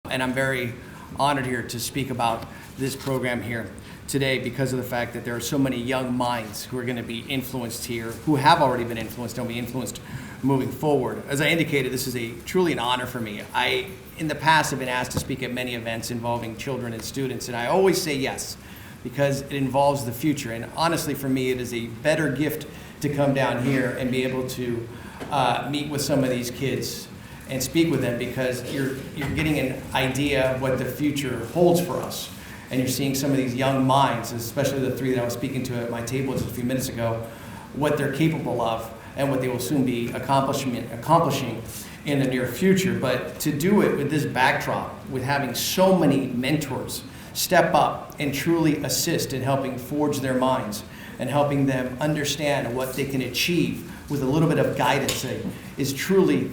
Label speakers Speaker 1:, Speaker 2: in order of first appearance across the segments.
Speaker 1: And I'm very honored here to speak about this program here today because of the fact that there are so many young minds who are going to be influenced here, who have already been influenced and will be influenced moving forward. As I indicated, this is truly an honor for me. I, in the past, have been asked to speak at many events involving children and students, and I always say yes because it involves the future. And honestly, for me, it is a better gift to come down here and be able to meet with some of these kids and speak with them, because you're getting an idea of what the future holds for us. And you're seeing some of these young minds, especially the three that I was speaking to at my table just a few minutes ago, what they're capable of and what they will soon be accomplishing in the near future. But to do it with this backdrop, with having so many mentors step up and truly assist in helping forge their minds and helping them understand what they can achieve with a little bit of guidance, is truly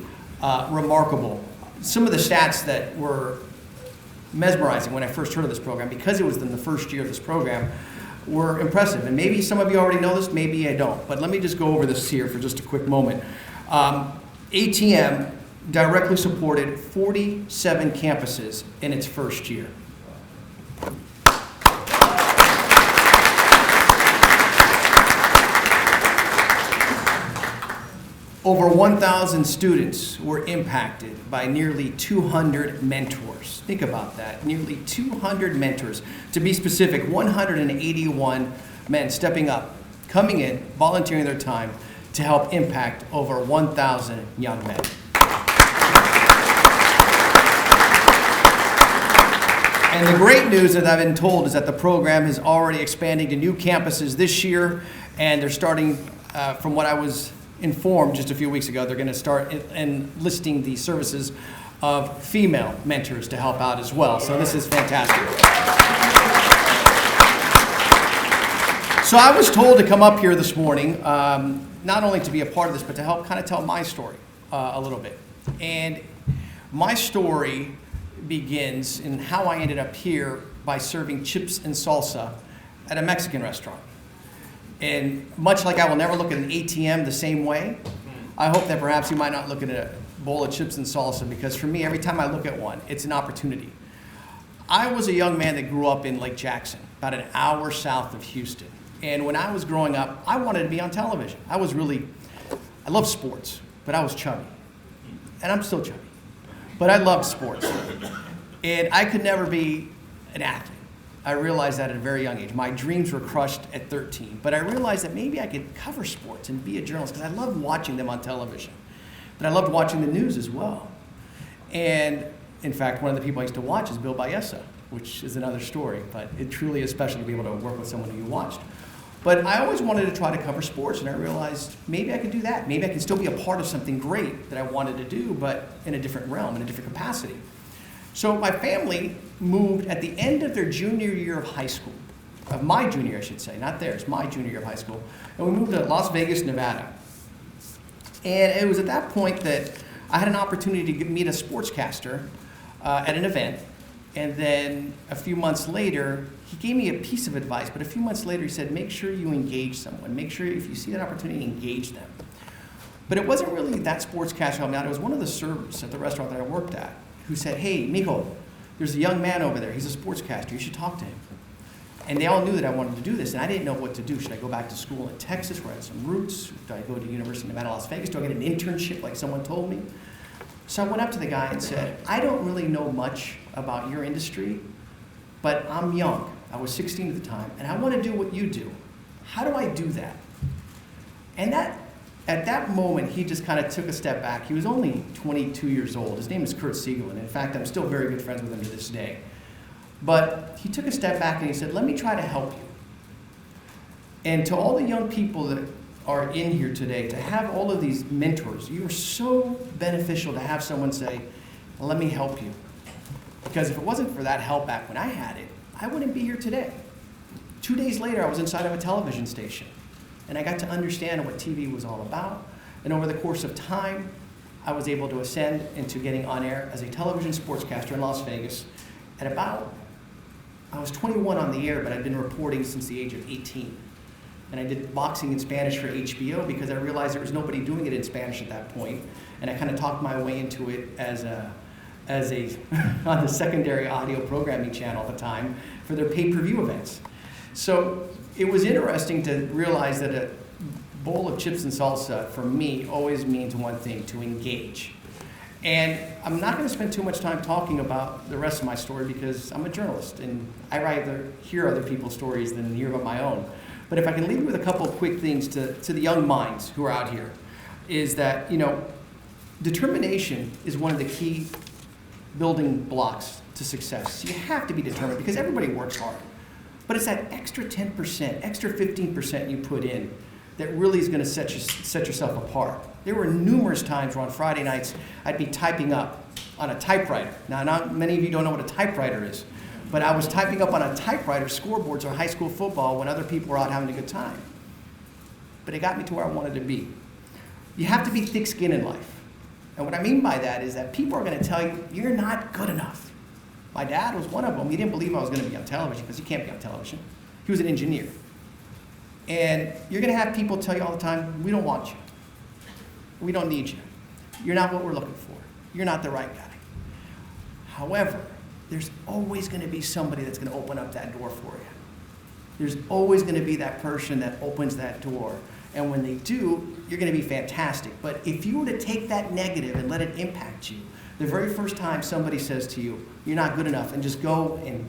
Speaker 1: remarkable. Some of the stats that were mesmerizing when I first heard of this program, because it was in the first year of this program, were impressive. And maybe some of you already know this, maybe I don't. But let me just go over this here for just a quick moment. ATM directly supported 47 campuses in its first year. Over 1,000 students were impacted by nearly 200 mentors. Think about that, nearly 200 mentors. To be specific, 181 men stepping up, coming in, volunteering their time to help impact over 1,000 young men. And the great news that I've been told is that the program is already expanding to new campuses this year, and they're starting, from what I was informed just a few weeks ago, they're going to start enlisting the services of female mentors to help out as well. So this is fantastic. So I was told to come up here this morning, not only to be a part of this, but to help kind of tell my story a little bit. And my story begins in how I ended up here by serving chips and salsa at a Mexican restaurant. And much like I will never look at an ATM the same way, I hope that perhaps you might not look at a bowl of chips and salsa, because for me, every time I look at one, it's an opportunity. I was a young man that grew up in Lake Jackson, about an hour south of Houston. And when I was growing up, I wanted to be on television. I love sports, but I was chubby. And I'm still chubby. But I loved sports. And I could never be an athlete. I realized that at a very young age. My dreams were crushed at 13, but I realized that maybe I could cover sports and be a journalist, because I loved watching them on television. But I loved watching the news as well. And in fact, one of the people I used to watch is Bill Biesa, which is another story, but it truly is special to be able to work with someone who you watched. But I always wanted to try to cover sports, and I realized maybe I could do that. Maybe I could still be a part of something great that I wanted to do, but in a different realm, in a different capacity. So my family moved at the end of their junior year of high school, of my junior year, I should say, not theirs, my junior year of high school, and we moved to Las Vegas, Nevada. And it was at that point that I had an opportunity to meet a sportscaster at an event, and then a few months later, he gave me a piece of advice, but a few months later he said, make sure you engage someone, make sure if you see that opportunity, engage them. But it wasn't really that sportscaster helped me out, it was one of the servers at the restaurant that I worked at, who said, hey, mijo, there's a young man over there. He's a sportscaster. You should talk to him. And they all knew that I wanted to do this, and I didn't know what to do. Should I go back to school in Texas where I had some roots? Do I go to University of Nevada, Las Vegas? Do I get an internship like someone told me? So I went up to the guy and said, I don't really know much about your industry, but I'm young. I was 16 at the time, and I want to do what you do. How do I do that? And at that moment, he just kind of took a step back. He was only 22 years old. His name is Kurt Siegel, and in fact, I'm still very good friends with him to this day. But he took a step back and he said, let me try to help you. And to all the young people that are in here today, to have all of these mentors, you are so beneficial to have someone say, let me help you. Because if it wasn't for that help back when I had it, I wouldn't be here today. 2 days later, I was inside of a television station. And I got to understand what TV was all about. And over the course of time, I was able to ascend into getting on air as a television sportscaster in Las Vegas at I was 21 on the air, but I'd been reporting since the age of 18. And I did boxing in Spanish for HBO because I realized there was nobody doing it in Spanish at that point. And I kind of talked my way into it as as on the secondary audio programming channel at the time for their pay-per-view events. So it was interesting to realize that a bowl of chips and salsa for me always means one thing: to engage. And I'm not going to spend too much time talking about the rest of my story because I'm a journalist and I rather hear other people's stories than hear about my own. But if I can leave you with a couple of quick things to the young minds who are out here, is that, determination is one of the key building blocks to success. You have to be determined because everybody works hard. But it's that extra 10%, extra 15% you put in that really is going to set yourself apart. There were numerous times where on Friday nights I'd be typing up on a typewriter. Now, not many of you don't know what a typewriter is, but I was typing up on a typewriter scoreboards or high school football when other people were out having a good time. But it got me to where I wanted to be. You have to be thick-skinned in life. And what I mean by that is that people are going to tell you, you're not good enough. My dad was one of them. He didn't believe I was going to be on television because you can't be on television. He was an engineer. And you're going to have people tell you all the time, we don't want you. We don't need you. You're not what we're looking for. You're not the right guy. However, there's always going to be somebody that's going to open up that door for you. There's always going to be that person that opens that door. And when they do, you're going to be fantastic. But if you were to take that negative and let it impact you, the very first time somebody says to you, you're not good enough, and just go and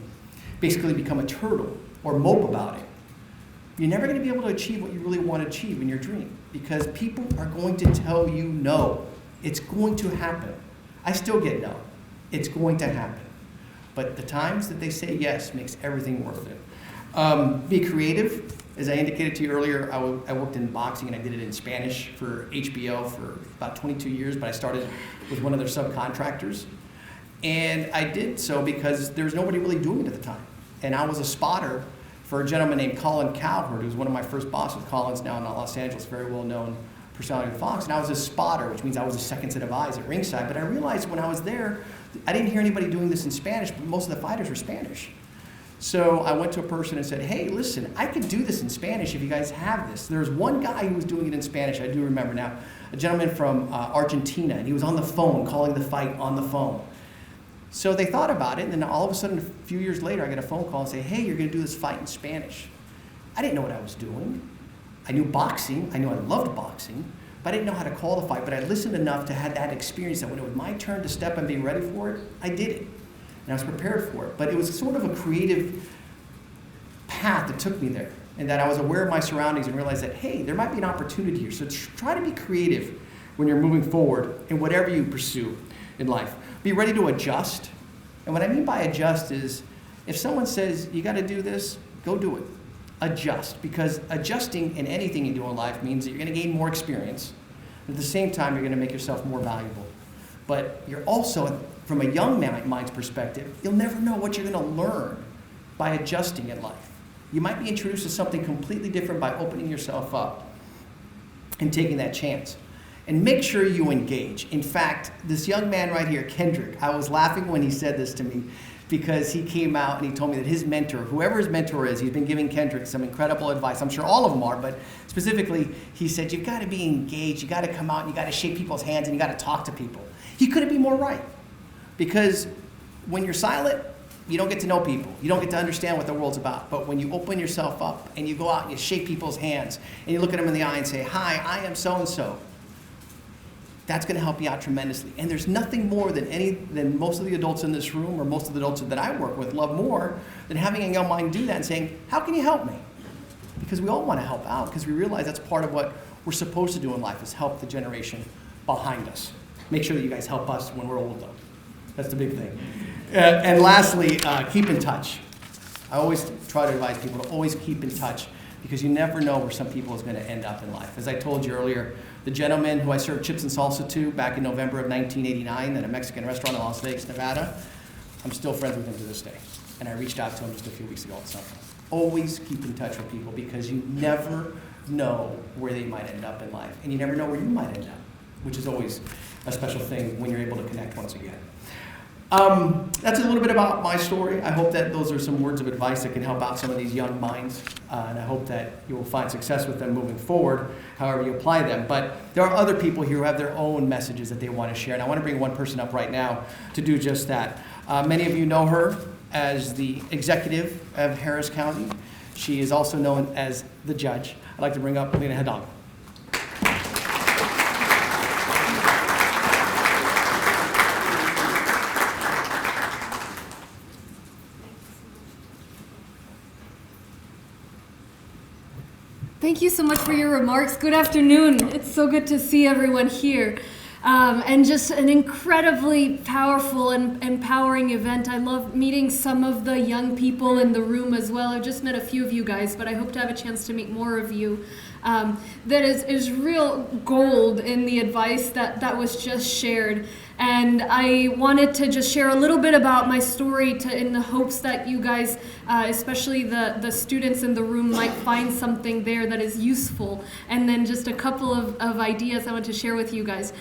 Speaker 1: basically become a turtle or mope about it, you're never going to be able to achieve what you really want to achieve in your dream because people are going to tell you no. It's going to happen. I still get no. It's going to happen. But the times that they say yes makes everything worth it. Be creative. As I indicated to you earlier, I worked in boxing and I did it in Spanish for HBO for about 22 years, but I started with one of their subcontractors. And I did so because there was nobody really doing it at the time. And I was a spotter for a gentleman named Colin Cowherd, who was one of my first bosses. Colin's now in Los Angeles, very well-known personality of Fox. And I was a spotter, which means I was a second set of eyes at ringside. But I realized when I was there, I didn't hear anybody doing this in Spanish, but most of the fighters were Spanish. So I went to a person and said, hey, listen, I could do this in Spanish if you guys have this. There was one guy who was doing it in Spanish, I do remember now, a gentleman from Argentina, and he was on the phone, calling the fight on the phone. So they thought about it, and then all of a sudden, a few years later, I get a phone call and say, hey, you're going to do this fight in Spanish. I didn't know what I was doing. I knew boxing. I knew I loved boxing, but I didn't know how to call the fight. But I listened enough to have that experience that when it was my turn to step and be ready for it, I did it. And I was prepared for it. But it was sort of a creative path that took me there, and that I was aware of my surroundings and realized that, hey, there might be an opportunity here. So try to be creative when you're moving forward in whatever you pursue in life. Be ready to adjust. And what I mean by adjust is if someone says, you got to do this, go do it. Adjust. Because adjusting in anything you do in life means that you're going to gain more experience. At the same time, you're going to make yourself more valuable. But you're also, from a young mind's perspective, you'll never know what you're going to learn by adjusting in life. You might be introduced to something completely different by opening yourself up and taking that chance. And make sure you engage. In fact, this young man right here, Kendrick, I was laughing when he said this to me because he came out and he told me that his mentor, whoever his mentor is, he's been giving Kendrick some incredible advice. I'm sure all of them are, but specifically, he said, you've got to be engaged. You got to come out and you got to shake people's hands and you got to talk to people. He couldn't be more right. Because when you're silent, you don't get to know people. You don't get to understand what the world's about. But when you open yourself up and you go out and you shake people's hands and you look at them in the eye and say, hi, I am so-and-so, that's going to help you out tremendously. And there's nothing more than most of the adults in this room or most of the adults that I work with love more than having a young mind do that and saying, how can you help me? Because we all want to help out because we realize that's part of what we're supposed to do in life is help the generation behind us. Make sure that you guys help us when we're old, though. That's the big thing. And lastly, keep in touch. I always try to advise people to always keep in touch because you never know where some people is going to end up in life. As I told you earlier, the gentleman who I served chips and salsa to back in November of 1989 at a Mexican restaurant in Las Vegas, Nevada, I'm still friends with him to this day. And I reached out to him just a few weeks ago at something. Always keep in touch with people because you never know where they might end up in life. And you never know where you might end up, which is always a special thing when you're able to connect once again. That's a little bit about my story. I hope that those are some words of advice that can help out some of these young minds, and I hope that you will find success with them moving forward, however you apply them. But there are other people here who have their own messages that they want to share, and I want to bring one person up right now to do just that. Many of you know her as the executive of Harris County. She is also known as the judge. I'd like to bring up Lena Hedong.
Speaker 2: Thank you so much for your remarks. Good afternoon. It's so good to see everyone here. And just an incredibly powerful and empowering event. I love meeting some of the young people in the room as well. I've just met a few of you guys, but I hope to have a chance to meet more of you. That is real gold in the advice that was just shared. And I wanted to just share a little bit about my story in the hopes that you guys, especially the students in the room, might find something there that is useful. And then just a couple of ideas I want to share with you guys.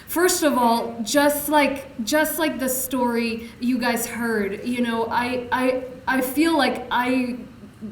Speaker 2: First of all, just like the story you guys heard, you know, I feel like I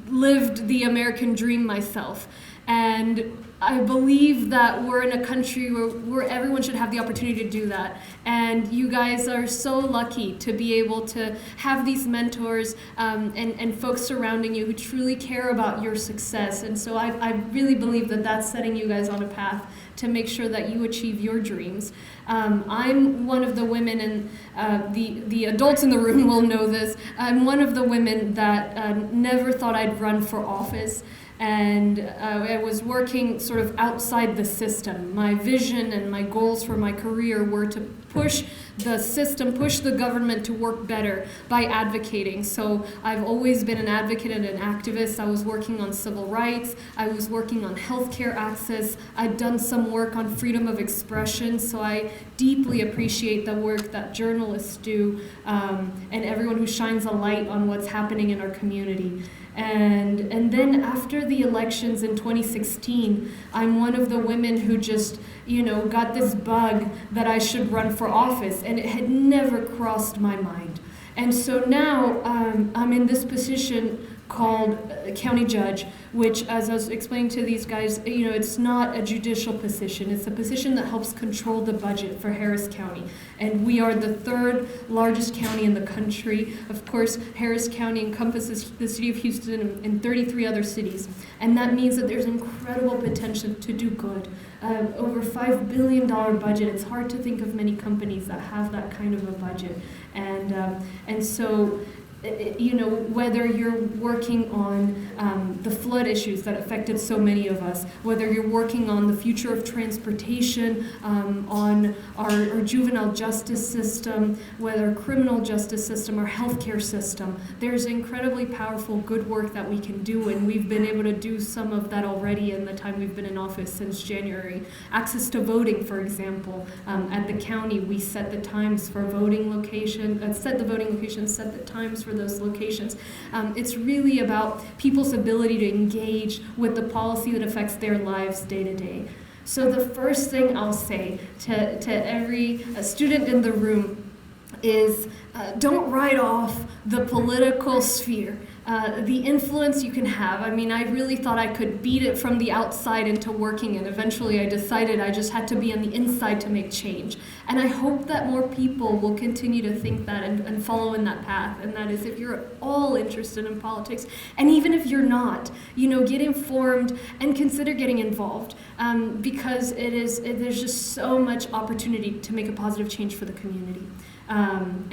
Speaker 2: lived the American dream myself. And I believe that we're in a country where everyone should have the opportunity to do that. And you guys are so lucky to be able to have these mentors and folks surrounding you who truly care about your success. And so I really believe that that's setting you guys on a path to make sure that you achieve your dreams. I'm one of the women, and the adults in the room will know this, I'm one of the women that never thought I'd run for office. And I was working sort of outside the system. My vision and my goals for my career were to push the system, push the government to work better by advocating. So I've always been an advocate and an activist. I was working on civil rights. I was working on healthcare access. I'd done some work on freedom of expression. So I deeply appreciate the work that journalists do and everyone who shines a light on what's happening in our community. And then after the elections in 2016, I'm one of the women who just, you know, got this bug that I should run for office, and it had never crossed my mind. And so now I'm in this position called county judge, which, as I was explaining to these guys, you know, it's not a judicial position. It's a position that helps control the budget for Harris County. And we are the third largest county in the country. Of course, Harris County encompasses the city of Houston and 33 other cities. And that means that there's incredible potential to do good. Over $5 billion budget. It's hard to think of many companies that have that kind of a budget. And so, you know, whether you're working on the flood issues that affected so many of us, whether you're working on the future of transportation, on our juvenile justice system, whether criminal justice system, our healthcare system, there's incredibly powerful good work that we can do, and we've been able to do some of that already in the time we've been in office since January. Access to voting, for example, at the county, we set the times for voting location, set the times for those locations. It's really about people's ability to engage with the policy that affects their lives day to day. So the first thing I'll say to every student in the room is don't write off the political sphere. The influence you can have. I mean, I really thought I could beat it from the outside into working, and eventually I decided I just had to be on the inside to make change. And I hope that more people will continue to think that and follow in that path. And that is, if you're at all interested in politics, and even if you're not, you know, get informed and consider getting involved, because there's just so much opportunity to make a positive change for the community. I'm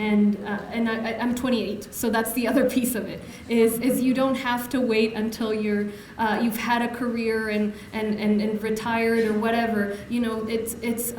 Speaker 2: 28, so that's the other piece of it. Is you don't have to wait until you've had a career and retired or whatever. You know, it's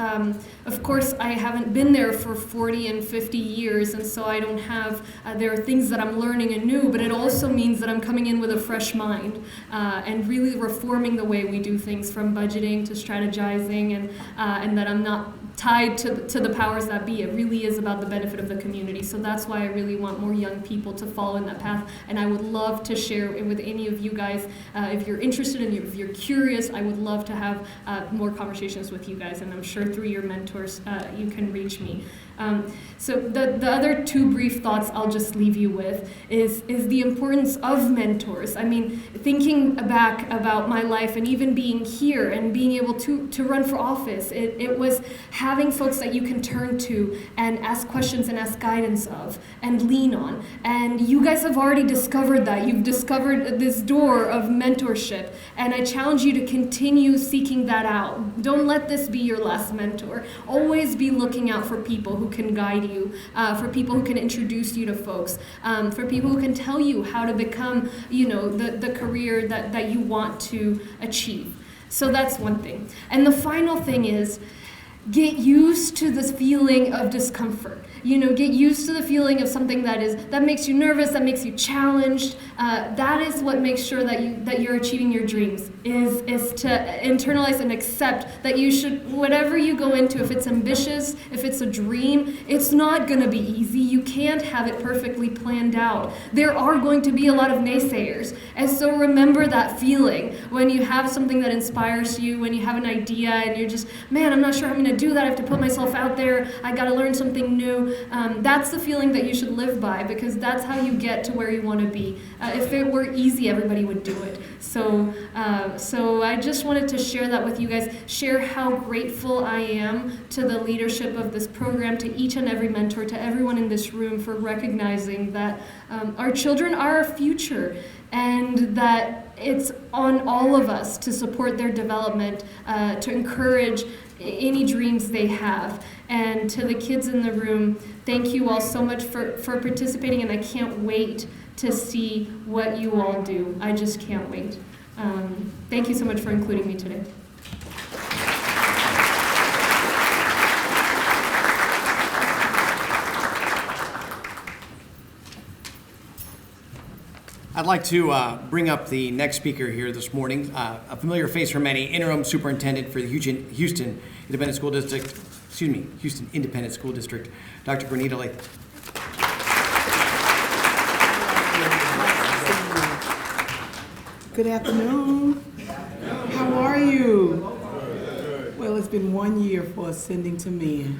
Speaker 2: of course I haven't been there for 40 and 50 years, and so I don't have. There are things that I'm learning anew, but it also means that I'm coming in with a fresh mind and really reforming the way we do things, from budgeting to strategizing, and that I'm not tied to the powers that be. It really is about the benefit of the community. So that's why I really want more young people to follow in that path. And I would love to share it with any of you guys. If you're interested and if you're curious, I would love to have more conversations with you guys. And I'm sure through your mentors, you can reach me. So the other two brief thoughts I'll just leave you with is the importance of mentors. I mean, thinking back about my life and even being here and being able to run for office, it was having folks that you can turn to and ask questions and ask guidance of and lean on. And you guys have already discovered that. You've discovered this door of mentorship. And I challenge you to continue seeking that out. Don't let this be your last mentor. Always be looking out for people who can guide you, for people who can introduce you to folks, for people who can tell you how to become, the career that you want to achieve. So that's one thing. And the final thing is, get used to this feeling of discomfort. Get used to the feeling of something that makes you nervous, that makes you challenged. That is what makes sure that you're achieving your dreams. Is to internalize and accept that you should, whatever you go into, if it's ambitious, if it's a dream, it's not going to be easy. You can't have it perfectly planned out. There are going to be a lot of naysayers, and so remember that feeling when you have something that inspires you, when you have an idea, and you're just, man, I'm not sure I'm going to do that. I have to put myself out there. I got to learn something new. That's the feeling that you should live by, because that's how you get to where you want to be. If it were easy, everybody would do it. So I just wanted to share that with you guys, share how grateful I am to the leadership of this program, to each and every mentor, to everyone in this room for recognizing that our children are our future, and that it's on all of us to support their development, to encourage any dreams they have. And to the kids in the room, thank you all so much for participating, and I can't wait to see what you all do. I just can't wait. Thank you so much for including me today.
Speaker 1: I'd like to bring up the next speaker here this morning, a familiar face for many, Interim Superintendent for the Houston Independent School District, Houston Independent School District, Dr. Granita Latham.
Speaker 3: Good afternoon. How are you? Well, it's been 1 year for Ascending to Men.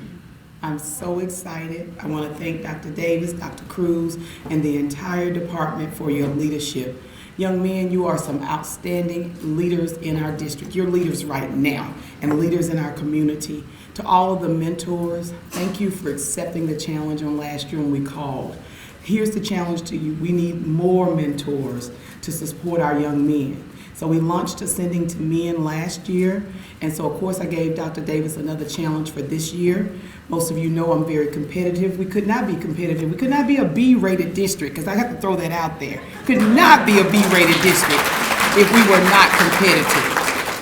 Speaker 3: I'm so excited. I want to thank Dr. Davis, Dr. Cruz, and the entire department for your leadership. Young men, you are some outstanding leaders in our district. You're leaders right now and leaders in our community. To all of the mentors, thank you for accepting the challenge on last year when we called. Here's the challenge to you. We need more mentors to support our young men. So we launched Ascending to Men last year, and so of course I gave Dr. Davis another challenge for this year. Most of you know I'm very competitive. We could not be competitive. We could not be a B-rated district, because I have to throw that out there. Could not be a B-rated district if we were not competitive.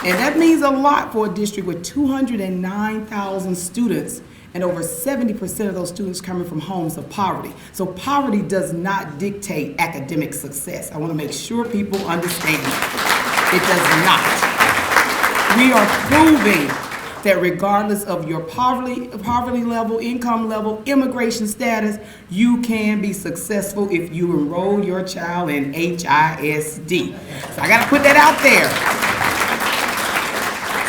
Speaker 3: And that means a lot for a district with 209,000 students, and over 70% of those students coming from homes of poverty. So poverty does not dictate academic success. I want to make sure people understand that. It does not. We are proving that regardless of your poverty level, income level, immigration status, you can be successful if you enroll your child in HISD. So I got to put that out there.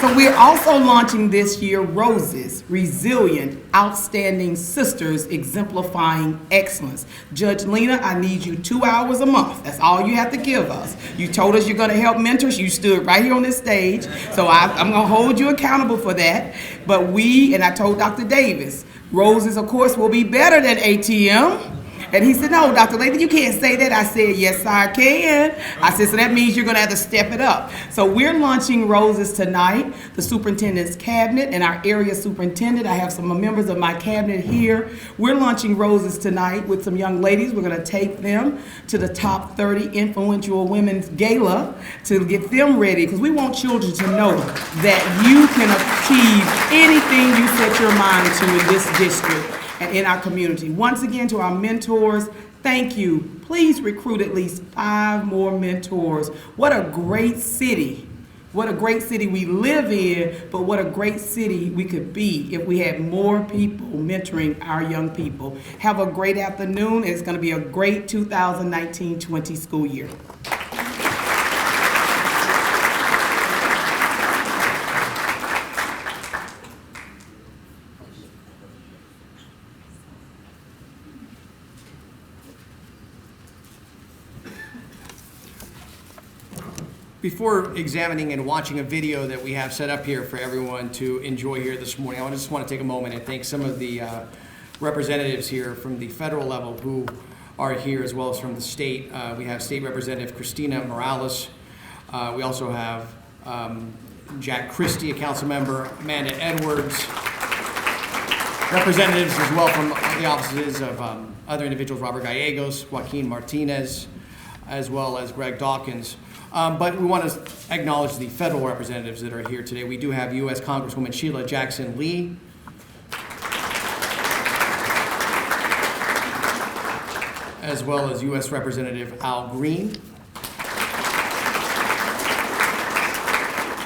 Speaker 3: So we're also launching this year Roses, Resilient, Outstanding Sisters Exemplifying Excellence. Judge Lena, I need you 2 hours a month. That's all you have to give us. You told us you're going to help mentors. You stood right here on this stage. So I'm going to hold you accountable for that. But and I told Dr. Davis, Roses, of course, will be better than ATM. And he said, no, Dr. Latham, you can't say that. I said, yes, I can. I said, so that means you're going to have to step it up. So we're launching Roses tonight, the superintendent's cabinet and our area superintendent. I have some members of my cabinet here. We're launching Roses tonight with some young ladies. We're going to take them to the top 30 influential women's gala to get them ready, because we want children to know that you can achieve anything you set your mind to in this district and in our community. Once again, to our mentors, thank you. Please recruit at least 5 more mentors. What a great city. What a great city we live in, but what a great city we could be if we had more people mentoring our young people. Have a great afternoon. It's going to be a great 2019-20 school year.
Speaker 1: before examining and watching a video that we have set up here for everyone to enjoy here this morning, I just want to take a moment and thank some of the representatives here from the federal level who are here, as well as from the state. We have State Representative Christina Morales. We also have Jack Christie, a council member, Amanda Edwards, representatives as well from the offices of other individuals, Robert Gallegos, Joaquin Martinez, as well as Greg Dawkins. But we want to acknowledge the federal representatives that are here today. We do have U.S. Congresswoman Sheila Jackson Lee, as well as U.S. Representative Al Green.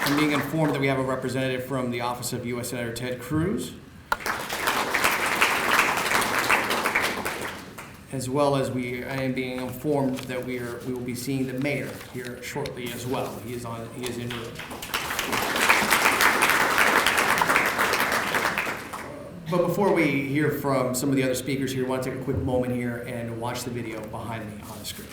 Speaker 1: I'm being informed that we have a representative from the office of U.S. Senator Ted Cruz, as well as I am being informed that we will be seeing the mayor here shortly as well. He is in room. But before we hear from some of the other speakers here, I want to take a quick moment here and watch the video behind me on the screen.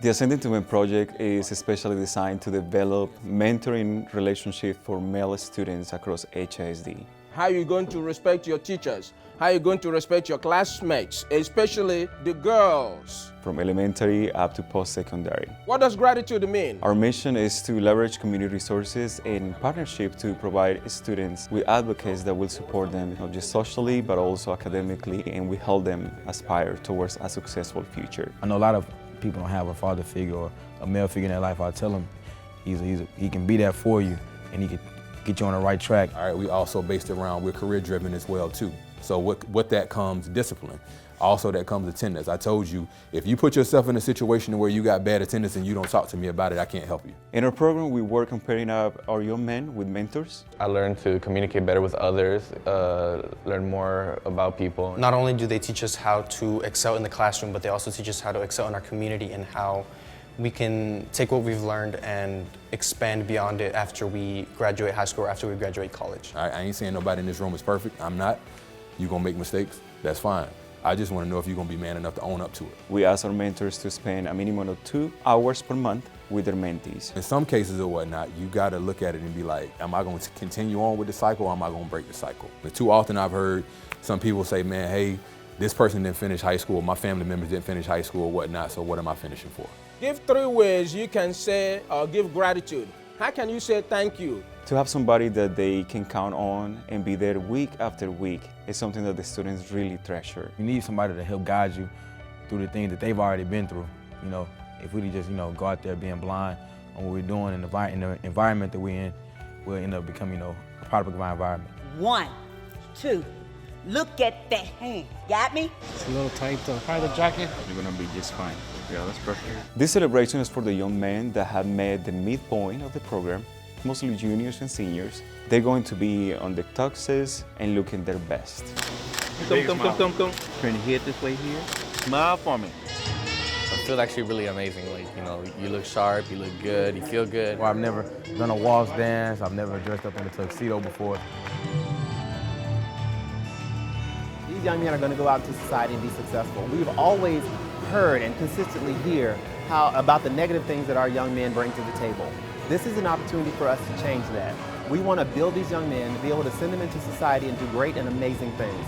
Speaker 4: The Ascending to Men project is especially designed to develop mentoring relationships for male students across HISD.
Speaker 5: How are you going to respect your teachers? How are you going to respect your classmates, especially the girls?
Speaker 4: From elementary up to post-secondary.
Speaker 5: What does gratitude mean?
Speaker 4: Our mission is to leverage community resources in partnership to provide students with advocates that will support them not just socially but also academically, and we help them aspire towards a successful future.
Speaker 6: I know a lot of people don't have a father figure or a male figure in their life. I tell them he can be there for you and he can get you on the right track.
Speaker 7: All right, we also based around, we're career driven as well too. So what that comes, discipline. Also that comes attendance. I told you, if you put yourself in a situation where you got bad attendance and you don't talk to me about it, I can't help you.
Speaker 4: In our program, we work on pairing up our young men with mentors.
Speaker 8: I learned to communicate better with others, learn more about people.
Speaker 9: Not only do they teach us how to excel in the classroom, but they also teach us how to excel in our community and how we can take what we've learned and expand beyond it after we graduate high school or after we graduate college.
Speaker 7: I ain't saying nobody in this room is perfect. I'm not. You're gonna make mistakes, that's fine. I just wanna know if you're gonna be man enough to own up to it.
Speaker 4: We ask our mentors to spend a minimum of 2 hours per month with their mentees.
Speaker 7: In some cases or whatnot, you gotta look at it and be like, am I gonna continue on with the cycle or am I gonna break the cycle? But too often I've heard some people say, man, hey, this person didn't finish high school, my family members didn't finish high school or whatnot, so what am I finishing for?
Speaker 5: Give 3 ways you can say or give gratitude. How can you say thank you?
Speaker 4: To have somebody that they can count on and be there week after week is something that the students really treasure.
Speaker 6: You need somebody to help guide you through the things that they've already been through. You know, if we just, go out there being blind on what we're doing in the environment that we're in, we'll end up becoming, a product of our environment.
Speaker 10: 1, 2, look at that hand. Got me?
Speaker 11: It's a little tight though. Try the jacket. You're gonna be just fine. Yeah, that's perfect.
Speaker 4: This celebration is for the young men that have met the midpoint of the program, mostly juniors and seniors. They're going to be on the tuxes and looking their best.
Speaker 11: Come. Turn your head this way here. Smile for me.
Speaker 8: I feel actually really amazing. You look sharp, you look good, you feel good.
Speaker 6: Well, I've never done a waltz dance. I've never dressed up in a tuxedo before.
Speaker 12: These young men are going to go out into society and be successful. We've always heard and consistently hear about the negative things that our young men bring to the table. This is an opportunity for us to change that. We want to build these young men to be able to send them into society and do great and amazing things.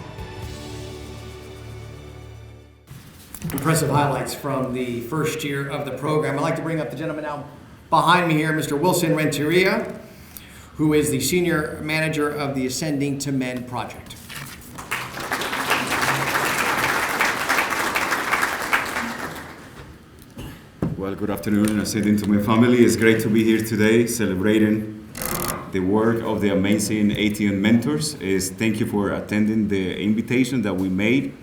Speaker 1: Impressive highlights from the first year of the program. I'd like to bring up the gentleman now behind me here, Mr. Wilson Renteria, who is the Senior Manager of the Ascending to Men project.
Speaker 13: Well, good afternoon, Ascending to Men family. It's great to be here today celebrating the work of the amazing ATM mentors. Thank you for attending the invitation that we made.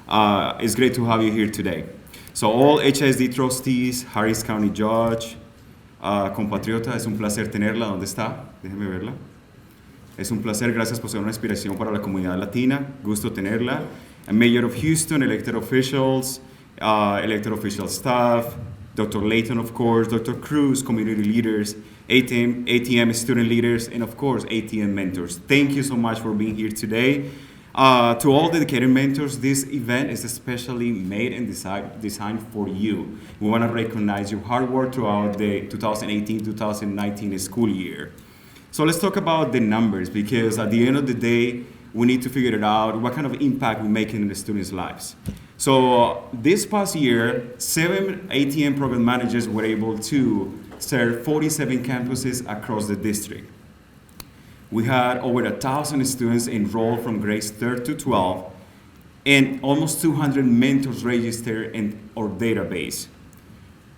Speaker 13: It's great to have you here today. So all HISD trustees, Harris County Judge, compatriota, es un placer tenerla. ¿Dónde está? Déjeme verla. Es un placer, gracias por ser una inspiración para la comunidad latina. Gusto tenerla. And Mayor of Houston, elected officials staff, Dr. Layton, of course, Dr. Cruz, community leaders, ATM student leaders, and of course, ATM mentors. Thank you so much for being here today. To all dedicated mentors, this event is especially made and designed for you. We want to recognize your hard work throughout the 2018-2019 school year. So let's talk about the numbers, because at the end of the day, we need to figure it out, what kind of impact we're making in the students' lives. So this past year, 7 ATM program managers were able to serve 47 campuses across the district. We had over 1,000 students enrolled from grades 3rd to 12, and almost 200 mentors registered in our database.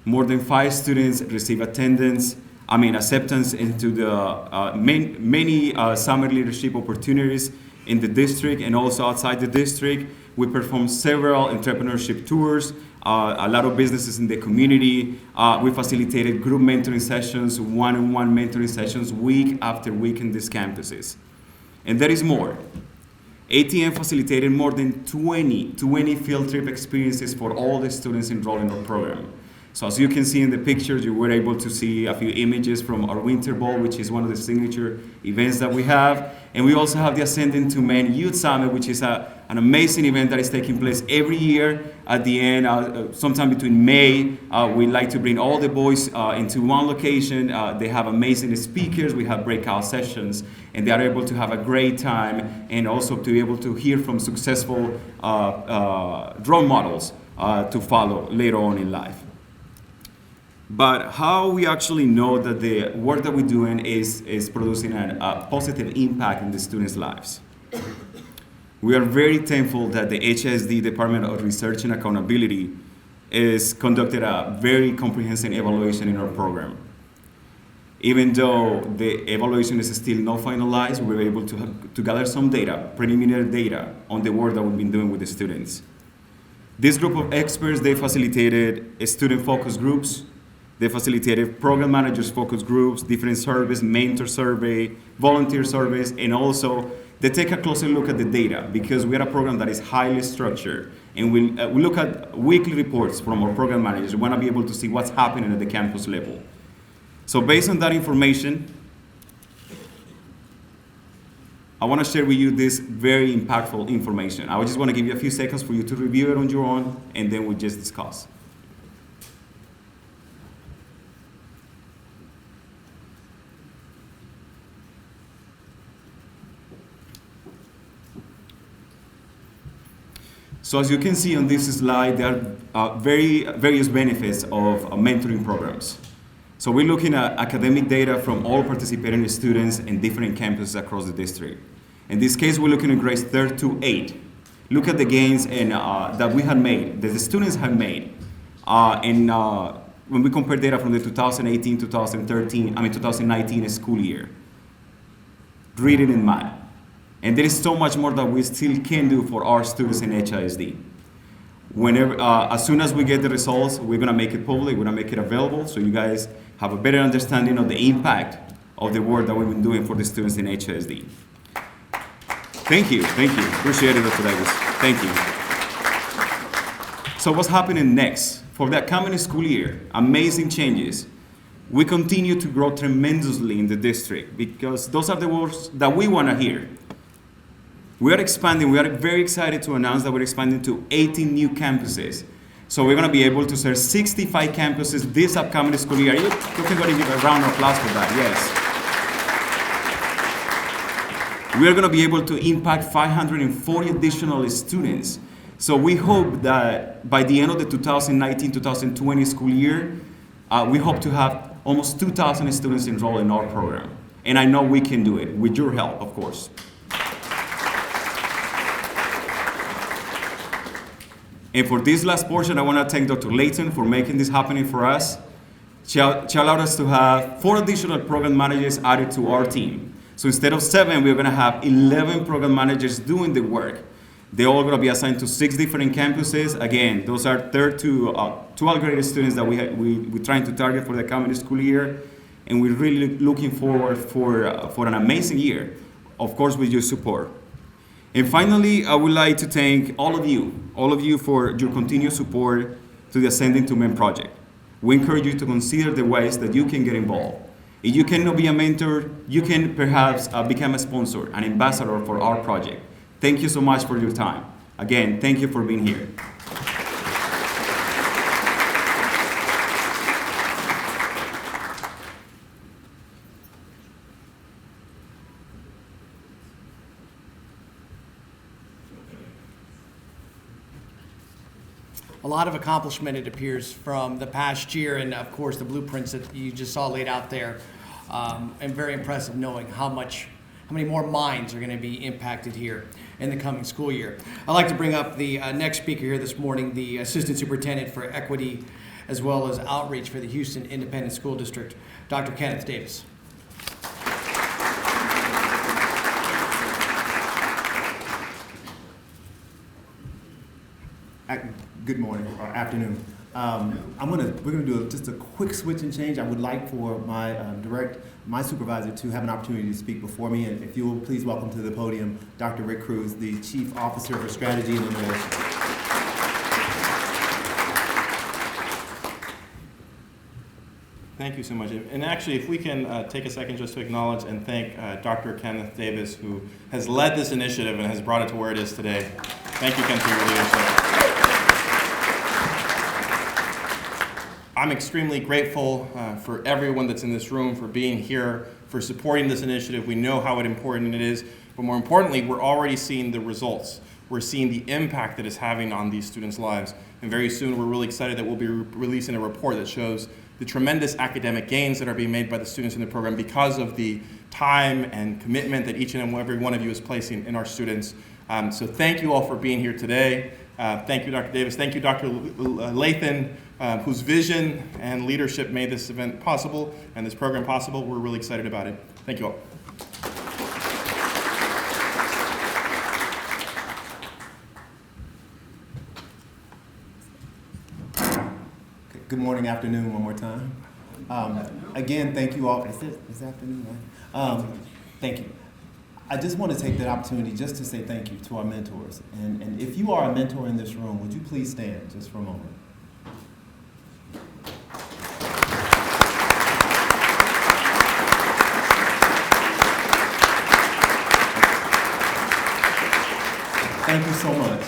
Speaker 13: More than 5 students receive acceptance into the many summer leadership opportunities in the district and also outside the district. We performed several entrepreneurship tours, a lot of businesses in the community. We facilitated group mentoring sessions, one-on-one mentoring sessions week after week in these campuses. And there is more. ATM facilitated more than 20 field trip experiences for all the students enrolled in our program. So as you can see in the pictures, you were able to see a few images from our Winter Bowl, which is one of the signature events that we have. And we also have the Ascending to Men Youth Summit, which is an amazing event that is taking place every year at the end, sometime between May. We like to bring all the boys into one location. They have amazing speakers. We have breakout sessions, and they are able to have a great time and also to be able to hear from successful role models to follow later on in life. But how we actually know that the work that we're doing is producing a positive impact in the students' lives? We are very thankful that the HSD Department of Research and Accountability has conducted a very comprehensive evaluation in our program. Even though the evaluation is still not finalized, we were able to gather some data, preliminary data, on the work that we've been doing with the students. This group of experts, they facilitated student focus groups. They facilitated program managers focus groups, different surveys, mentor survey, volunteer surveys, and also they take a closer look at the data, because we are a program that is highly structured, and we look at weekly reports from our program managers. We want to be able to see what's happening at the campus level. So based on that information, I want to share with you this very impactful information. I just want to give you a few seconds for you to review it on your own, and then we'll just discuss. So as you can see on this slide, there are various benefits of mentoring programs. So we're looking at academic data from all participating students in different campuses across the district. In this case, we're looking at grades 3rd to 8. Look at the gains that we had made, that the students had made. When we compare data from the 2019 school year, reading and math. And there is so much more that we still can do for our students in HISD. As soon as we get the results, we're gonna make it public, we're gonna make it available, so you guys have a better understanding of the impact of the work that we've been doing for the students in HISD. Thank you, appreciate it, Dr. Davis, thank you. So what's happening next? For the coming school year, amazing changes. We continue to grow tremendously in the district, because those are the words that we wanna hear. We are expanding. We are very excited to announce that we're expanding to 18 new campuses. So we're going to be able to serve 65 campuses this upcoming school year. You can go and give a round of applause for that, yes. We are going to be able to impact 540 additional students. So we hope that by the end of the 2019-2020 school year, we hope to have almost 2,000 students enrolled in our program. And I know we can do it, with your help, of course. And for this last portion, I want to thank Dr. Layton for making this happening for us. She allowed us to have 4 additional program managers added to our team. So instead of 7, we're going to have 11 program managers doing the work. They're all going to be assigned to 6 different campuses. Again, those are 3rd to 12th grade students that we're trying to target for the coming school year. And we're really looking forward for an amazing year, of course, with your support. And finally, I would like to thank all of you for your continued support to the Ascending to Men project. We encourage you to consider the ways that you can get involved. If you cannot be a mentor, you can perhaps become a sponsor, an ambassador for our project. Thank you so much for your time. Again, thank you for being here.
Speaker 1: A lot of accomplishment, it appears, from the past year, and of course the blueprints that you just saw laid out there. And very impressive knowing how many more minds are going to be impacted here in the coming school year. I'd like to bring up the next speaker here this morning, the Assistant Superintendent for Equity as well as Outreach for the Houston Independent School District, Dr. Kenneth Davis.
Speaker 14: Good morning or afternoon. We're gonna do just a quick switch and change. I would like for my supervisor to have an opportunity to speak before me, and if you will please welcome to the podium Dr. Rick Cruz, the Chief Officer for Strategy and Innovation.
Speaker 15: Thank you so much. And actually, if we can take a second just to acknowledge and thank Dr. Kenneth Davis, who has led this initiative and has brought it to where it is today. Thank you, Ken, for your leadership. I'm extremely grateful for everyone that's in this room, for being here, for supporting this initiative. We know how important it is, but more importantly, we're already seeing the results. We're seeing the impact that it's having on these students' lives. And very soon, we're really excited that we'll be releasing a report that shows the tremendous academic gains that are being made by the students in the program because of the time and commitment that each and every one of you is placing in our students. So thank you all for being here today. Thank you, Dr. Davis. Thank you, Dr. Lathan, whose vision and leadership made this event possible and this program possible. We're really excited about it. Thank you all.
Speaker 14: Good morning, afternoon, one more time. Again, thank you all. Is afternoon, right? Thank you. I just want to take that opportunity just to say thank you to our mentors. And if you are a mentor in this room, would you please stand just for a moment? Thank you so much.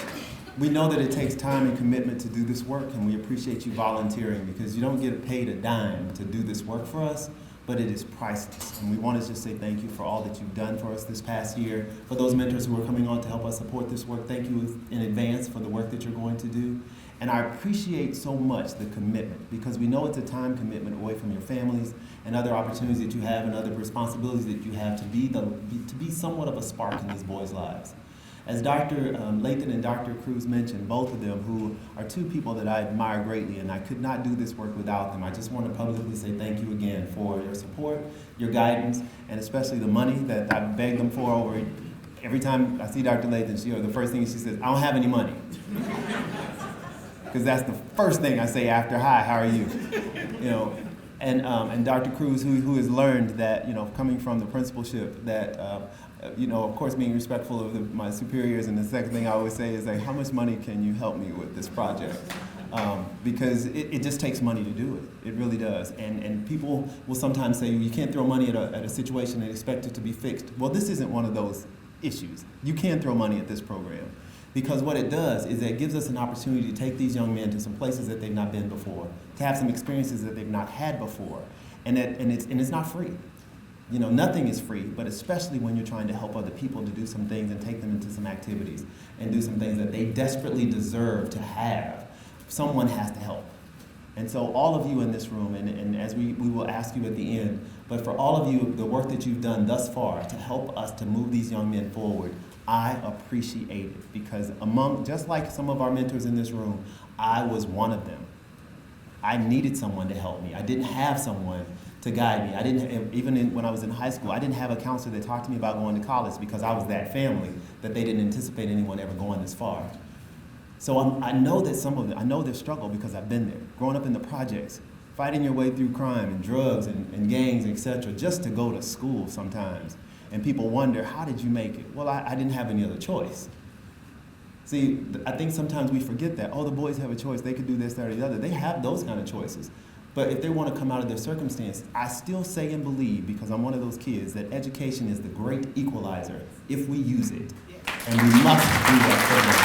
Speaker 14: We know that it takes time and commitment to do this work, and we appreciate you volunteering because you don't get paid a dime to do this work for us, but it is priceless. And we want to just say thank you for all that you've done for us this past year. For those mentors who are coming on to help us support this work, thank you in advance for the work that you're going to do. And I appreciate so much the commitment because we know it's a time commitment away from your families and other opportunities that you have and other responsibilities that you have to be somewhat of a spark in these boys' lives. As Dr. Lathan and Dr. Cruz mentioned, both of them, who are two people that I admire greatly, and I could not do this work without them. I just want to publicly say thank you again for your support, your guidance, and especially the money that I begged them for over. Every time I see Dr. Lathan, the first thing she says, I don't have any money. Because that's the first thing I say after, hi, how are you? And Dr. Cruz, who has learned that, coming from the principalship, that of course, being respectful of my superiors, and the second thing I always say is, like, how much money can you help me with this project? Because it just takes money to do it. It really does. And people will sometimes say, you can't throw money at a situation and expect it to be fixed. Well, this isn't one of those issues. You can throw money at this program. Because what it does is it gives us an opportunity to take these young men to some places that they've not been before, to have some experiences that they've not had before. And it's not free. Nothing is free, but especially when you're trying to help other people to do some things and take them into some activities and do some things that they desperately deserve to have, someone has to help. And so all of you in this room, and as we will ask you at the end, but for all of you, the work that you've done thus far to help us to move these young men forward, I appreciate it because just like some of our mentors in this room, I was one of them. I needed someone to help me. I didn't have someone to guide me. When I was in high school, I didn't have a counselor that talked to me about going to college because I was that family that they didn't anticipate anyone ever going this far. So I know that I know their struggle because I've been there, growing up in the projects, fighting your way through crime and drugs and gangs, etc., just to go to school sometimes. And people wonder, how did you make it? Well, I didn't have any other choice. See, I think sometimes we forget that, the boys have a choice, they could do this, that, or the other. They have those kind of choices. But if they want to come out of their circumstance, I still say and believe, because I'm one of those kids, that education is the great equalizer if we use it. And we must do that for them.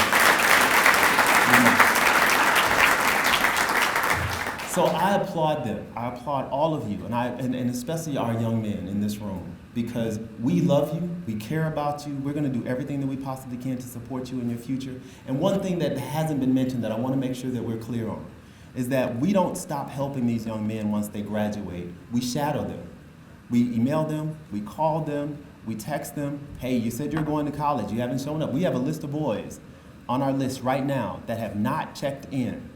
Speaker 14: We must. So I applaud them. I applaud all of you, and especially our young men in this room, because we love you, we care about you, we're going to do everything that we possibly can to support you in your future. And one thing that hasn't been mentioned that I want to make sure that we're clear on is that we don't stop helping these young men once they graduate. We shadow them. We email them, we call them, we text them, hey, you said you're going to college, you haven't shown up. We have a list of boys on our list right now that have not checked in.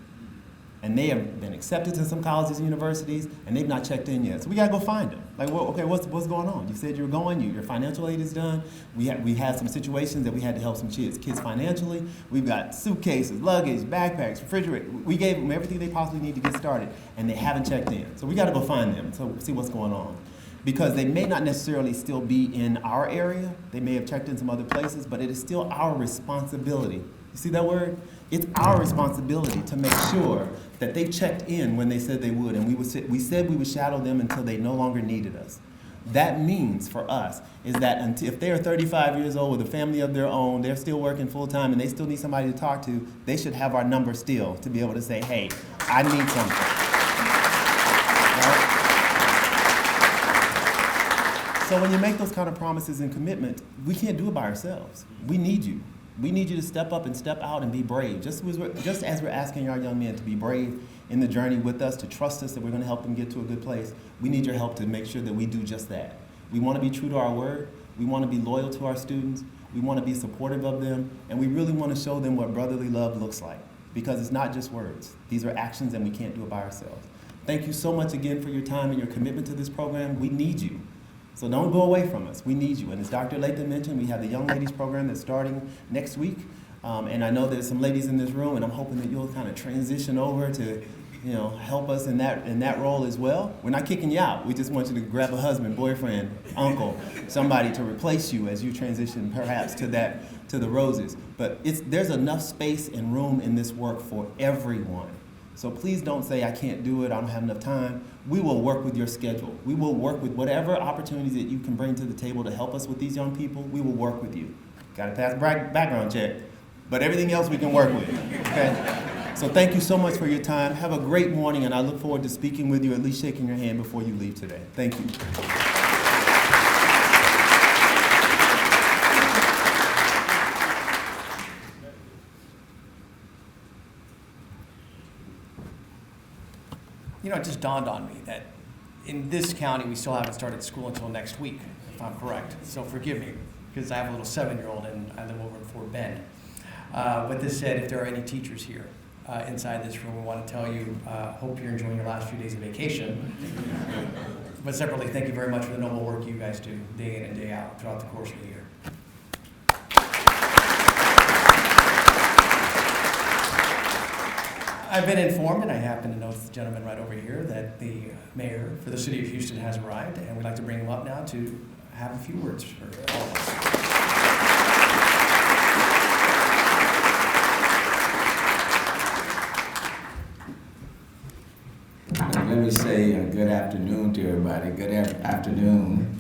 Speaker 14: And they have been accepted to some colleges and universities, and they've not checked in yet. So we gotta go find them. Like, well, okay, what's going on? You said you were going, your financial aid is done. We had some situations that we had to help some kids financially. We've got suitcases, luggage, backpacks, refrigerator. We gave them everything they possibly need to get started, and they haven't checked in. So we gotta go find them and see what's going on. Because they may not necessarily still be in our area. They may have checked in some other places, but it is still our responsibility. You see that word? It's our responsibility to make sure that they checked in when they said they would, and we said we would shadow them until they no longer needed us. That means for us is that if they are 35 years old with a family of their own, they're still working full time, and they still need somebody to talk to, they should have our number still to be able to say, hey, I need something. Right? So when you make those kind of promises and commitment, we can't do it by ourselves. We need you. We need you to step up and step out and be brave. Just as we're asking our young men to be brave in the journey with us, to trust us that we're going to help them get to a good place, we need your help to make sure that we do just that. We want to be true to our word. We want to be loyal to our students. We want to be supportive of them. And we really want to show them what brotherly love looks like. Because it's not just words. These are actions, and we can't do it by ourselves. Thank you so much again for your time and your commitment to this program. We need you. So don't go away from us. We need you. And as Dr. Lathan mentioned, we have the Young Ladies program that's starting next week. And I know there's some ladies in this room, and I'm hoping that you'll kind of transition over to, help us in that role as well. We're not kicking you out. We just want you to grab a husband, boyfriend, uncle, somebody to replace you as you transition perhaps to the roses. But there's enough space and room in this work for everyone. So please don't say, I can't do it, I don't have enough time. We will work with your schedule. We will work with whatever opportunities that you can bring to the table to help us with these young people. We will work with you. Got to pass background check, but everything else we can work with, okay? So thank you so much for your time. Have a great morning, and I look forward to speaking with you, at least shaking your hand before you leave today. Thank you.
Speaker 1: It just dawned on me that in this county, we still haven't started school until next week, if I'm correct. So forgive me, because I have a little 7-year-old and I live over in Fort Bend. With this said, if there are any teachers here inside this room, we want to tell you, hope you're enjoying your last few days of vacation. But separately, thank you very much for the noble work you guys do day in and day out throughout the course of the year. I've been informed, and I happen to know the gentleman right over here, that the mayor for the city of Houston has arrived, and we'd like to bring him up now to have a few words for all of us.
Speaker 16: Let me say good afternoon to everybody. Good afternoon.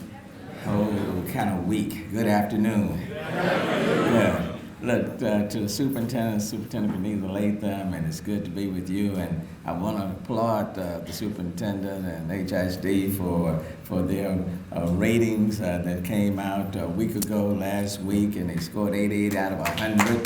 Speaker 16: Oh, kind of weak. Good afternoon. Yeah. Look, to the Superintendent Benita Lathan, and it's good to be with you. And I want to applaud the superintendent and HISD for their ratings that came out a week ago last week, and they scored 88 out of 100.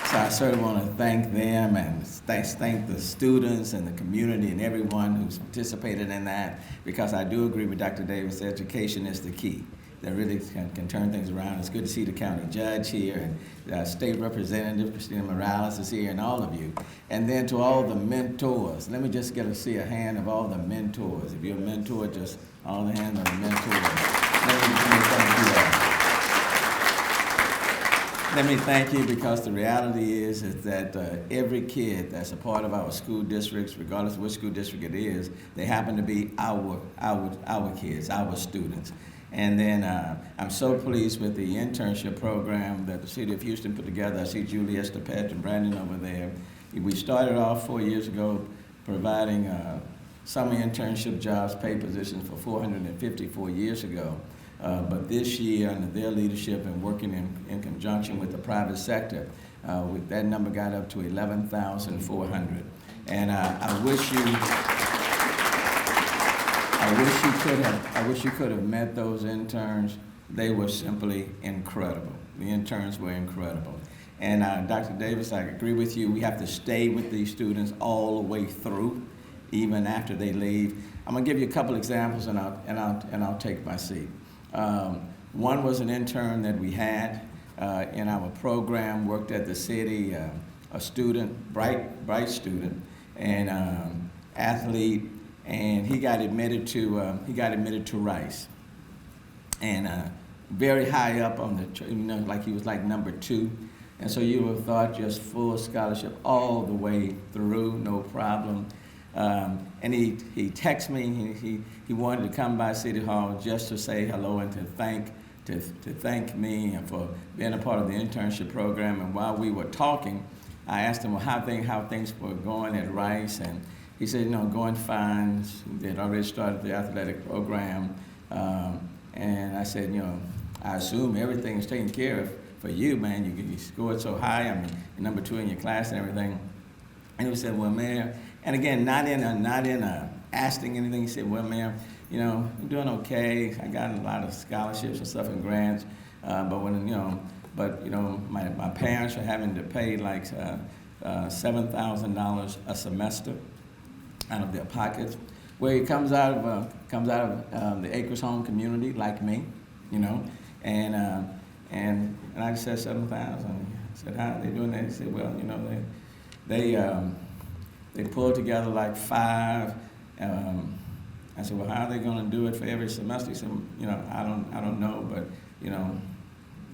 Speaker 16: So I certainly want to thank them and thank the students and the community and everyone who's participated in that, because I do agree with Dr. Davis, education is the key. That really can turn things around. It's good to see the county judge here, and State Representative Christina Morales is here, and all of you. And then to all the mentors. Let me just see a hand of all the mentors. If you're a mentor, just all the hands of the mentors. Let me thank you, because the reality is that every kid that's a part of our school districts, regardless of which school district it is, they happen to be our kids, our students. And then I'm so pleased with the internship program that the City of Houston put together. I see Julie Estepet and Brandon over there. We started off 4 years ago providing summer internship jobs, paid positions for 454 years ago. But this year, under their leadership and working in conjunction with the private sector, that number got up to 11,400. And I wish you could have met those interns. They were simply incredible. The interns were incredible. And Dr. Davis, I agree with you. We have to stay with these students all the way through, even after they leave. I'm gonna give you a couple examples, and I'll take my seat. One was an intern that we had in our program, worked at the city, a student, bright student, and athlete, and he got admitted to Rice, and very high up on the, like he was like number 2. And so you would have thought just full scholarship all the way through, no problem. And he texted me. He wanted to come by City Hall just to say hello and to thank me for being a part of the internship program. And while we were talking, I asked him, well, how things were going at Rice, and he said, going fine. They'd already started the athletic program, and I said, I assume everything's taken care of for you, man. You scored so high. I mean, you're number 2 in your class and everything. And he said, well, Mayor, and again, not in asking anything. He said, well, Mayor, I'm doing okay. I got a lot of scholarships and stuff and grants, but my parents are having to pay like $7,000 a semester out of their pockets. Where he comes out of the Acres Home community, like me, and I said 7,000. I said, how are they doing that? He said, well, they pulled together like 5. I said, well, how are they going to do it for every semester? He said, I don't know, but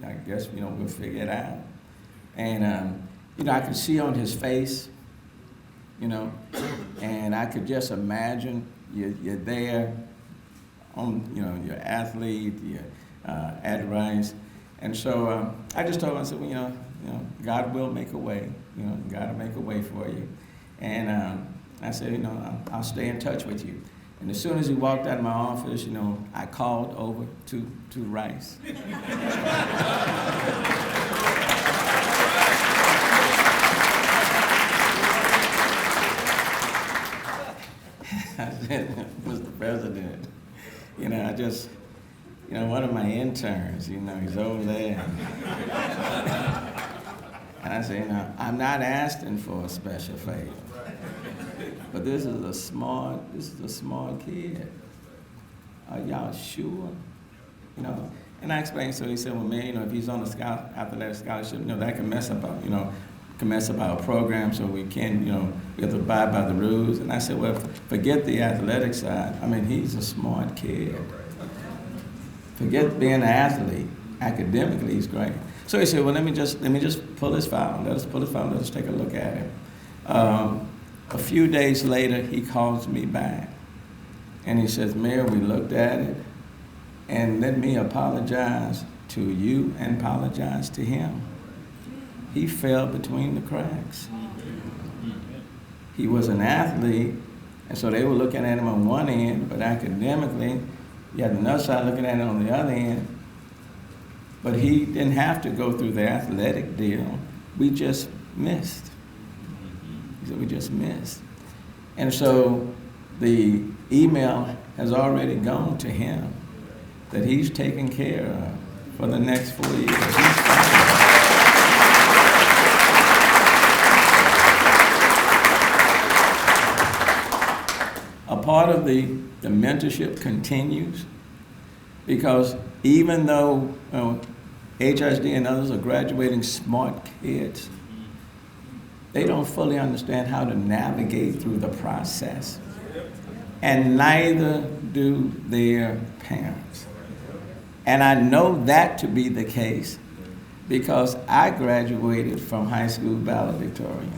Speaker 16: I guess we'll figure it out. And I could see on his face, and I could just imagine you're there, you're athlete, you're at Rice. And so I just told him, I said, well, God will make a way. God will make a way for you. And I said, I'll stay in touch with you. And as soon as he walked out of my office, I called over to Rice. I said, Mr. President, I just, one of my interns, he's over there. And I said, I'm not asking for a special favor, but this is a smart kid. Are y'all sure? And I explained, so he said, well, man, if he's on the athletic scholarship, that can mess up our program, so we can, we have to abide by the rules. And I said, well, forget the athletic side. I mean, he's a smart kid. Forget being an athlete. Academically, he's great. So he said, well, let me just pull his file. Let us pull his file. Let us take a look at it. A few days later, he calls me back, and he says, Mayor, we looked at it, and let me apologize to you and apologize to him. He fell between the cracks. He was an athlete, and so they were looking at him on one end, but academically, you had another side looking at it on the other end. But he didn't have to go through the athletic deal. We just missed. He said, we just missed. And so the email has already gone to him that he's taken care of for the next 4 years. A part of the mentorship continues, because even though HSD and others are graduating smart kids, they don't fully understand how to navigate through the process, and neither do their parents. And I know that to be the case because I graduated from high school valedictorian,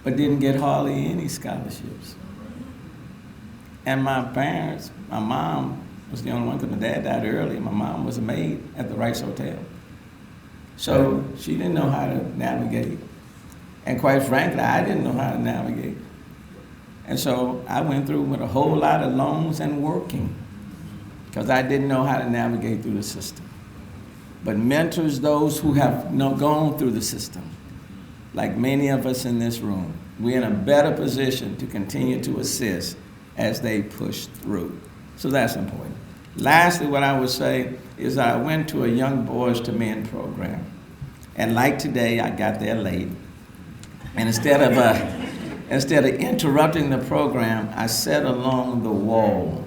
Speaker 16: but didn't get hardly any scholarships. And my parents, my mom was the only one, because my dad died early. My mom was a maid at the Rice Hotel. So she didn't know how to navigate. And quite frankly, I didn't know how to navigate. And so I went through with a whole lot of loans and working because I didn't know how to navigate through the system. But mentors those who have gone through the system, like many of us in this room. We're in a better position to continue to assist as they push through. So that's important. Lastly, what I would say is I went to a Young Boys to Men program. And like today, I got there late. And instead of interrupting the program, I sat along the wall.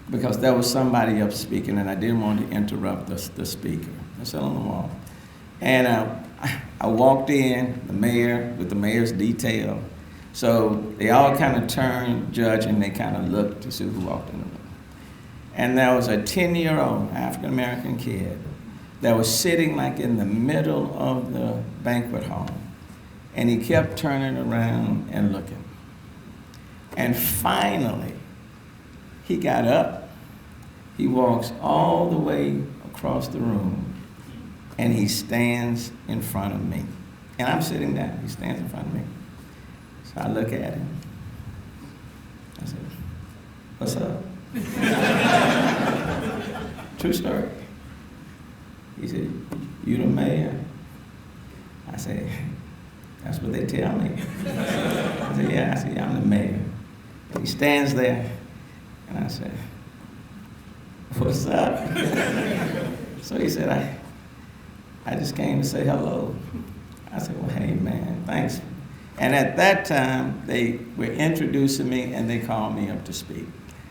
Speaker 16: Because there was somebody up speaking and I didn't want to interrupt the speaker. I sat on the wall. And I walked in, the mayor, with the mayor's detail. So they all kind of turned, judge, and they kind of looked to see who walked in the room. And there was a 10-year-old African-American kid that was sitting like in the middle of the banquet hall. And he kept turning around and looking. And finally, he got up, he walks all the way across the room, and he stands in front of me. And I'm sitting down, he stands in front of me. So I look at him. I said, "What's up?" True story. He said, "You the mayor?" I said, "That's what they tell me." I said, "Yeah." I said, "Yeah, I'm the mayor." And he stands there, and I said, "What's up?" So he said, I just came to say hello. I said, "Well, hey, man, thanks." And at that time, they were introducing me, and they called me up to speak.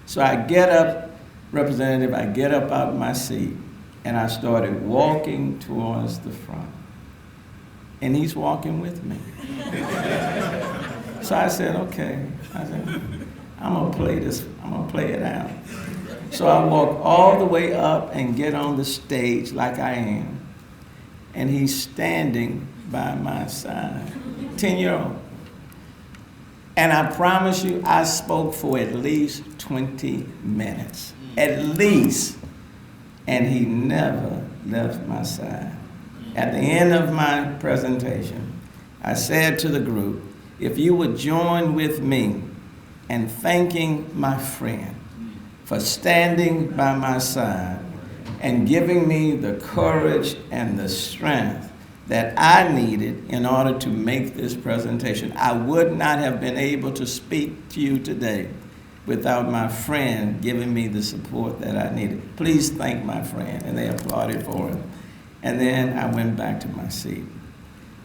Speaker 16: So I get up, Representative, I get up out of my seat, and I started walking towards the front. And he's walking with me. So I said, okay. I said, I'm gonna play it out. So I walk all the way up and get on the stage like I am. And he's standing by my side, 10-year-old. And I promise you, I spoke for at least 20 minutes, at least. And he never left my side. At the end of my presentation, I said to the group, if you would join with me in thanking my friend for standing by my side and giving me the courage and the strength that I needed in order to make this presentation. I would not have been able to speak to you today without my friend giving me the support that I needed. Please thank my friend. And they applauded for him. And then I went back to my seat.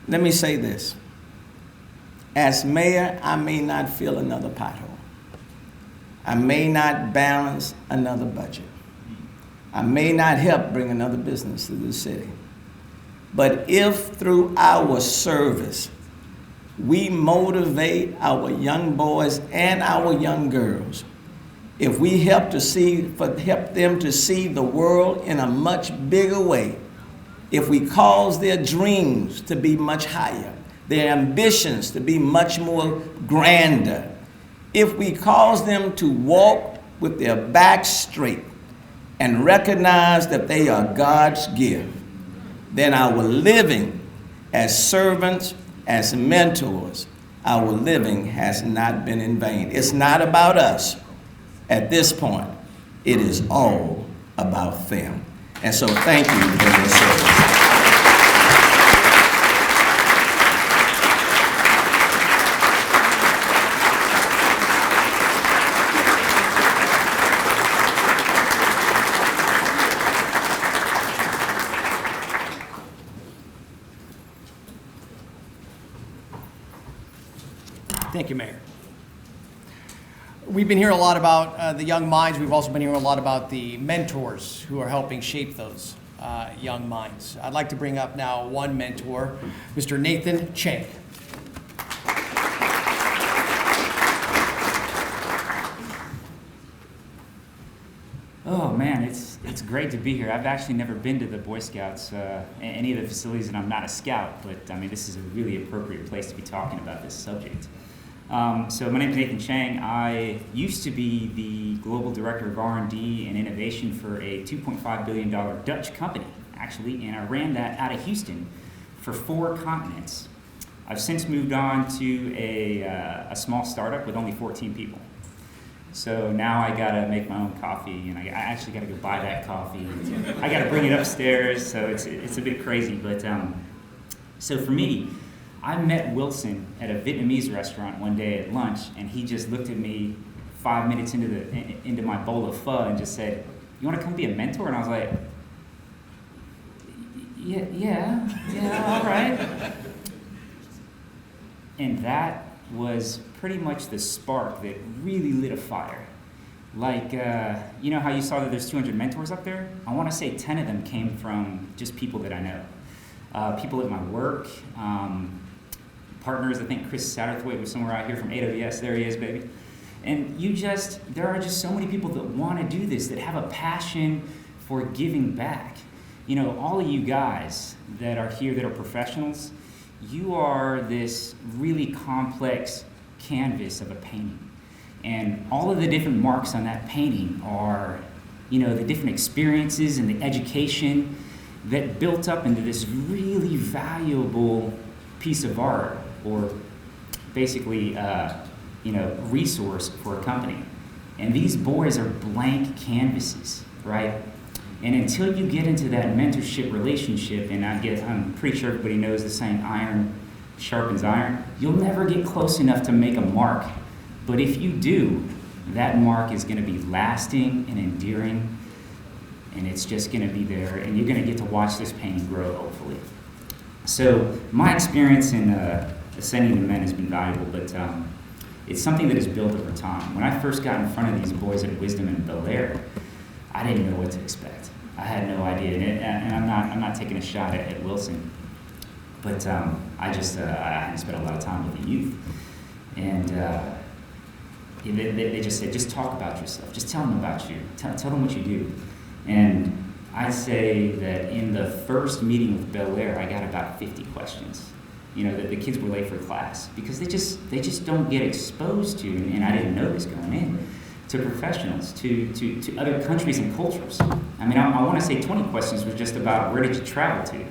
Speaker 16: Let me say this. As mayor, I may not fill another pothole. I may not balance another budget. I may not help bring another business to the city. But if through our service, we motivate our young boys and our young girls, if we help them to see the world in a much bigger way, if we cause their dreams to be much higher, their ambitions to be much more grander, if we cause them to walk with their backs straight and recognize that they are God's gift, then our living as servants, as mentors, our living has not been in vain. It's not about us at this point. It is all about them. And so thank you for your service.
Speaker 1: Thank you, Mayor. We've been hearing a lot about the young minds. We've also been hearing a lot about the mentors who are helping shape those young minds. I'd like to bring up now one mentor, Mr. Nathan Chang.
Speaker 17: Oh man, it's great to be here. I've actually never been to the Boy Scouts, any of the facilities, and I'm not a scout, but I mean, this is a really appropriate place to be talking about this subject. So my name is Nathan Chang. I used to be the Global Director of R&D and Innovation for a $2.5 billion Dutch company, actually, and I ran that out of Houston for 4 continents. I've since moved on to a small startup with only 14 people. So now I gotta make my own coffee, and I actually gotta go buy that coffee. I gotta bring it upstairs, so it's a bit crazy. But so for me, I met Wilson at a Vietnamese restaurant one day at lunch, and he just looked at me 5 minutes into my bowl of pho and just said, "You want to come be a mentor?" And I was like, yeah, all right. And that was pretty much the spark that really lit a fire. Like, you know how you saw that there's 200 mentors up there? I want to say 10 of them came from just people that I know. People at my work, partners. I think Chris Satterthwaite was somewhere out here from AWS. There he is, baby. And there are just so many people that want to do this, that have a passion for giving back. You know, all of you guys that are here that are professionals, you are this really complex canvas of a painting. And all of the different marks on that painting are, you know, the different experiences and the education that built up into this really valuable piece of art, or basically, you know, resource for a company. And these boys are blank canvases, right? And until you get into that mentorship relationship, and I'm pretty sure everybody knows the saying, iron sharpens iron, you'll never get close enough to make a mark. But if you do, that mark is going to be lasting and endearing, and it's just going to be there, and you're going to get to watch this painting grow, hopefully. So my experience in ascending to men has been valuable, but it's something that has built over time. When I first got in front of these boys at Wisdom and Bel Air, I didn't know what to expect. I had no idea, and I'm not taking a shot at Wilson, but I hadn't spent a lot of time with the youth, and they just said, just talk about yourself, just tell them about you, tell them what you do. And I'd say that in the first meeting with Bel Air, I got about 50 questions. You know, the kids were late for class because they just don't get exposed to, and I didn't know this going in, to professionals, to other countries and cultures. I mean, I want to say 20 questions was just about where did you travel to?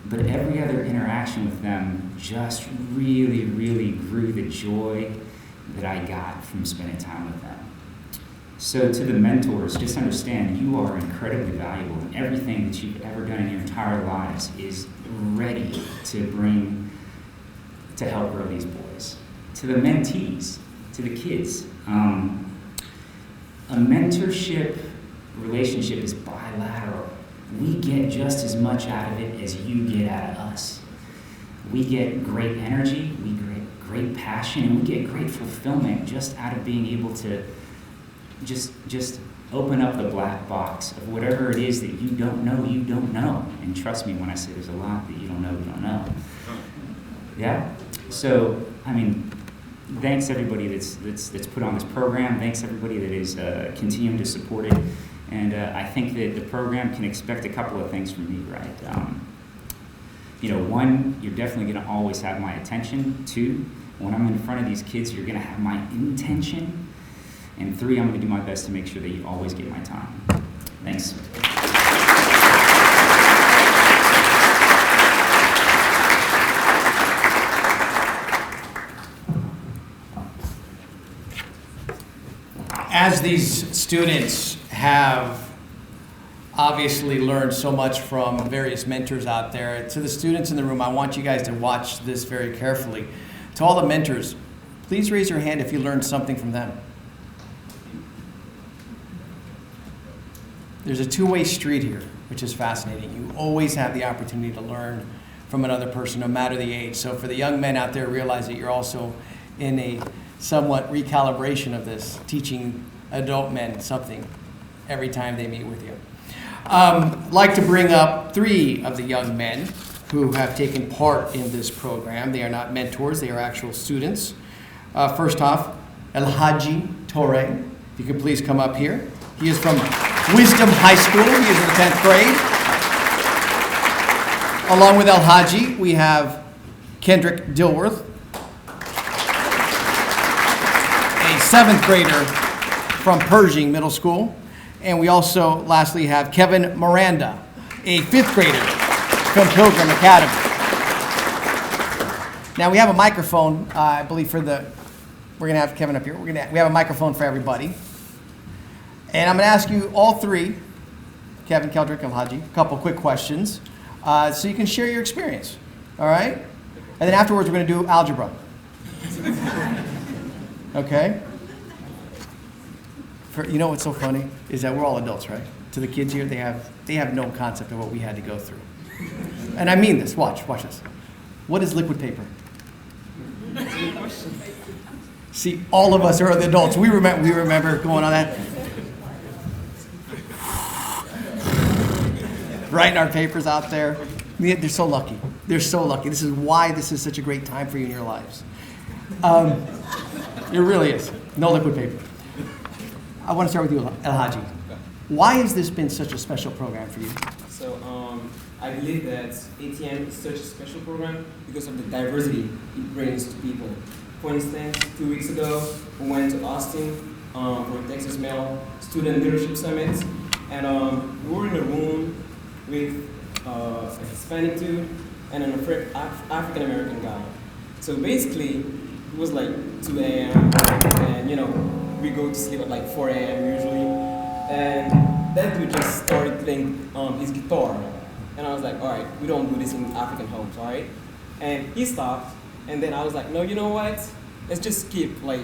Speaker 17: But every other interaction with them just really, really grew the joy that I got from spending time with them. So to the mentors, just understand you are incredibly valuable, and everything that you've ever done in your entire lives is ready to help grow these boys. To the mentees, to the kids, a mentorship relationship is bilateral. We get just as much out of it as you get out of us. We get great energy, we get great passion, and we get great fulfillment just out of being able to just open up the black box of whatever it is that you don't know. And trust me when I say there's a lot that you don't know. Yeah? So, I mean, thanks everybody that's put on this program. Thanks everybody that is continuing to support it. And I think that the program can expect a couple of things from me, right? You know, one, you're definitely going to always have my attention. Two, when I'm in front of these kids, you're going to have my intention. And three, I'm going to do my best to make sure that you always get my time. Thanks.
Speaker 1: As these students have obviously learned so much from various mentors out there, to the students in the room, I want you guys to watch this very carefully. To all the mentors, please raise your hand if you learned something from them. There's a two-way street here, which is fascinating. You always have the opportunity to learn from another person, no matter the age. So for the young men out there, realize that you're also in a somewhat recalibration of this, teaching adult men something every time they meet with you. I'd like to bring up three of the young men who have taken part in this program. They are not mentors, they are actual students. First off, El Haji Torre. If you could please come up here. He is from Wisdom High School. He is in the 10th grade. Along with El Haji, we have Kendrick Dilworth, a 7th grader from Pershing Middle School. And we also, lastly, have Kevin Miranda, a 5th grader from Pilgrim Academy. Now, we have a microphone, I believe, for the we're going to have Kevin up here. We have a microphone for everybody. And I'm going to ask you all three, Kevin, Keldrick, and Haji, a couple quick questions so you can share your experience. All right? And then afterwards, we're going to do algebra. Okay? You know what's so funny is that we're all adults, right? To the kids here, they have no concept of what we had to go through. And I mean this. Watch this. What is liquid paper? See, all of us are the adults. We remember going on that. Writing our papers out there. They're so lucky. They're so lucky. This is why this is such a great time for you in your lives. It really is. No liquid paper. I want to start with you, El Haji. Why has this been such a special program for you?
Speaker 18: So I believe that ATM is such a special program because of the diversity it brings to people. For instance, 2 weeks ago, we went to Austin for a Texas Male Student Leadership Summit, and we were in a room with a Hispanic dude and an African American guy. So basically, it was like 2 a.m. and we go to sleep at like 4 a.m. usually, and that dude just started playing his guitar, and I was like, all right, we don't do this in African homes, all right? And he stopped, and then I was like, no, you know what? Let's just keep like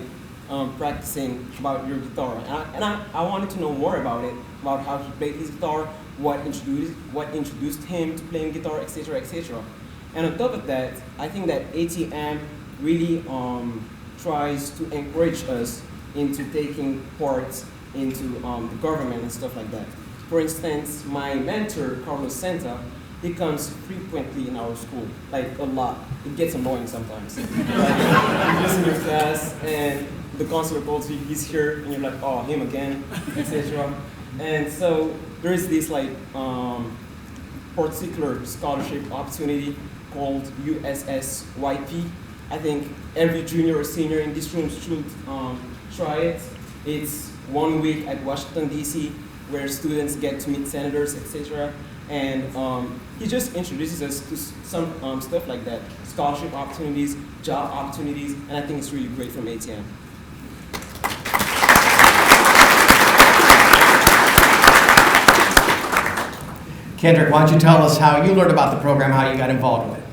Speaker 18: practicing about your guitar, and I wanted to know more about it, about how he played his guitar, what introduced him to playing guitar, etc., etc. And on top of that, I think that ATM really tries to encourage us into taking part into the government and stuff like that. For instance, my mentor, Carlos Santa, he comes frequently in our school, like a lot. It gets annoying sometimes. Like, you're just in your class and the counselor calls you, he's here, and you're like, oh, him again, etc. And so there is this like particular scholarship opportunity called USSYP. I think every junior or senior in this room should try it. It's 1 week at Washington, D.C., where students get to meet senators, etc. And he just introduces us to some stuff like that, scholarship opportunities, job opportunities, and I think it's really great from ATM.
Speaker 1: Kendrick, why don't you tell us how you learned about the program, how you got involved with it?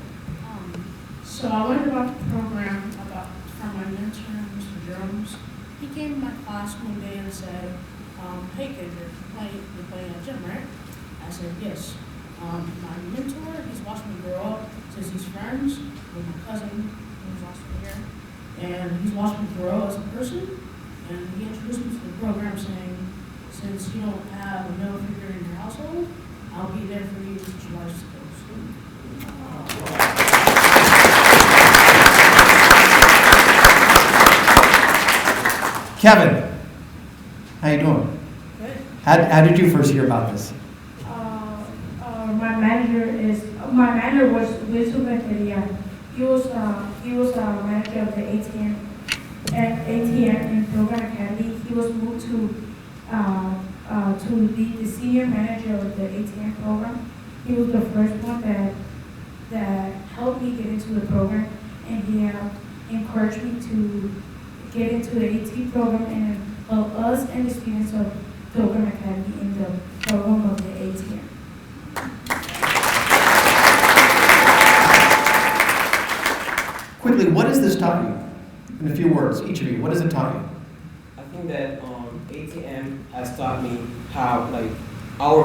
Speaker 19: So I learned about the program from my mentor, Mr. Jones. He came to my class one day and said, hey Kendrick, you're playing at gym, right? I said, yes. My mentor, he's watched me grow up since he's friends with my cousin who's also here. And he's watched me grow as a person. And he introduced me to the program saying, since you don't have a male figure in your household, I'll be there for you to teach you life skills.
Speaker 1: Kevin, how you doing?
Speaker 19: Good.
Speaker 1: How did you first hear about this?
Speaker 19: My manager was Wilson Renteria. He was manager of the ATM in Program Academy. He was moved to be the senior manager of the ATM program. He was the first one that helped me get into the program, and he encouraged me to get into the AT program and help us and the students of Program Academy in the program of the ATM.
Speaker 1: Quickly, what has this taught you? In a few words, each of you, what has it taught you?
Speaker 18: I think that ATM has taught me how, like, our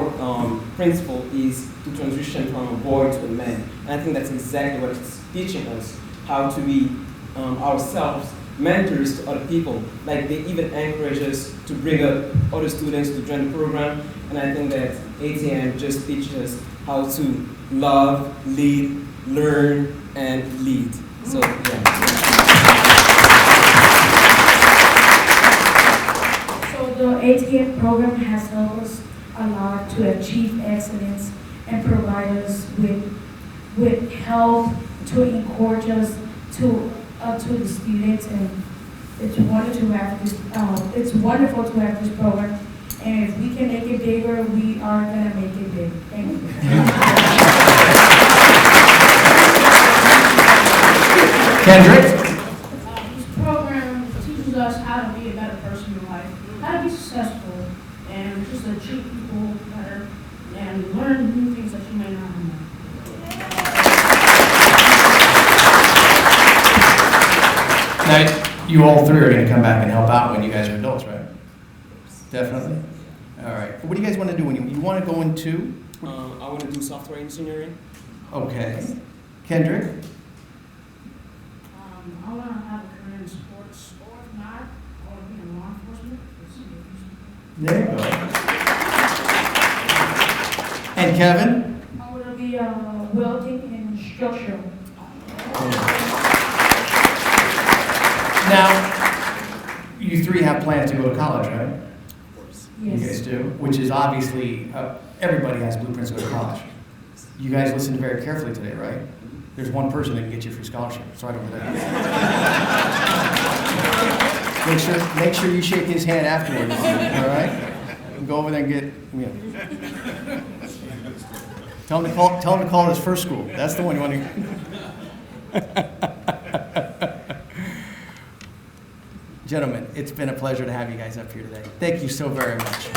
Speaker 18: principle is to transition from a boy to a man. And I think that's exactly what it's teaching us, how to be ourselves mentors to other people. Like, they even encourage us to bring up other students to join the program. And I think that ATM just teaches us how to love, lead, learn, and lead. So, yeah.
Speaker 19: So the ATM program has helped us a lot to achieve excellence and provide us with help to encourage us to the students, and it's wonderful to have this. It's wonderful to have this program, and if we can make it bigger, we are gonna make it big. Thank you.
Speaker 1: Kendrick?
Speaker 19: This program teaches just to treat people better and learn new things that you may not have known.
Speaker 1: Now, you all three are going to come back and help out when you guys are adults, right? Definitely. All right. What do you guys want to do when you want to go into?
Speaker 18: I want to do software engineering.
Speaker 1: Okay. Kendrick?
Speaker 19: I want to have a career in sports, or if not, I want to be in law enforcement.
Speaker 1: There you go. And Kevin?
Speaker 19: I want to be welding and structural.
Speaker 1: Now, you three have plans to go to college, right?
Speaker 18: Of course.
Speaker 19: Yes.
Speaker 1: You guys do, which is obviously, everybody has blueprints to go to college. You guys listened very carefully today, right? There's one person that can get you a free scholarship. It's right over there. Make sure you shake his hand afterwards, all right? And go over there and get, Tell him to call his first school. That's the one you want to. Gentlemen, it's been a pleasure to have you guys up here today. Thank you so very much.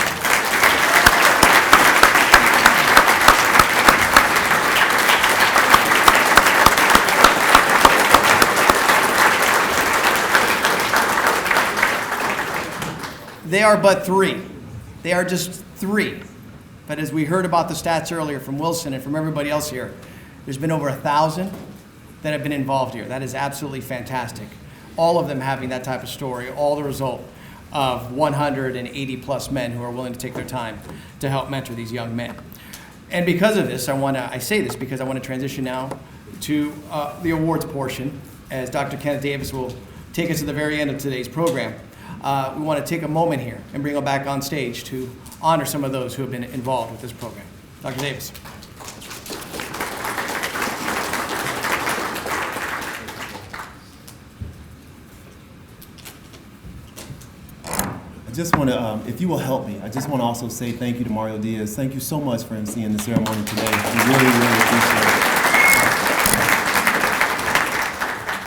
Speaker 1: They are but three. They are just three. But as we heard about the stats earlier from Wilson and from everybody else here, there's been over 1,000 that have been involved here. That is absolutely fantastic. All of them having that type of story, all the result of 180 plus men who are willing to take their time to help mentor these young men. And because of this, I say this because I want to transition now to the awards portion, as Dr. Kenneth Davis will take us to the very end of today's program. We want to take a moment here and bring them back on stage to honor some of those who have been involved with this program. Dr. Davis.
Speaker 14: I just want to, if you will help me, I just want to also say thank you to Mario Diaz. Thank you so much for emceeing the ceremony today. We really, really appreciate it.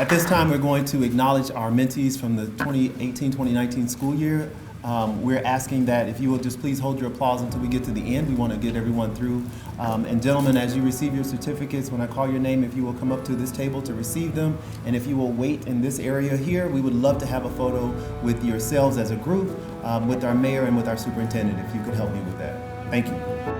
Speaker 14: At this time, we're going to acknowledge our mentees from the 2018-2019 school year. We're asking that if you will just please hold your applause until we get to the end. We want to get everyone through. And gentlemen, as you receive your certificates, when I call your name, if you will come up to this table to receive them, and if you will wait in this area here, we would love to have a photo with yourselves as a group, with our mayor and with our superintendent, if you could help me with that. Thank you.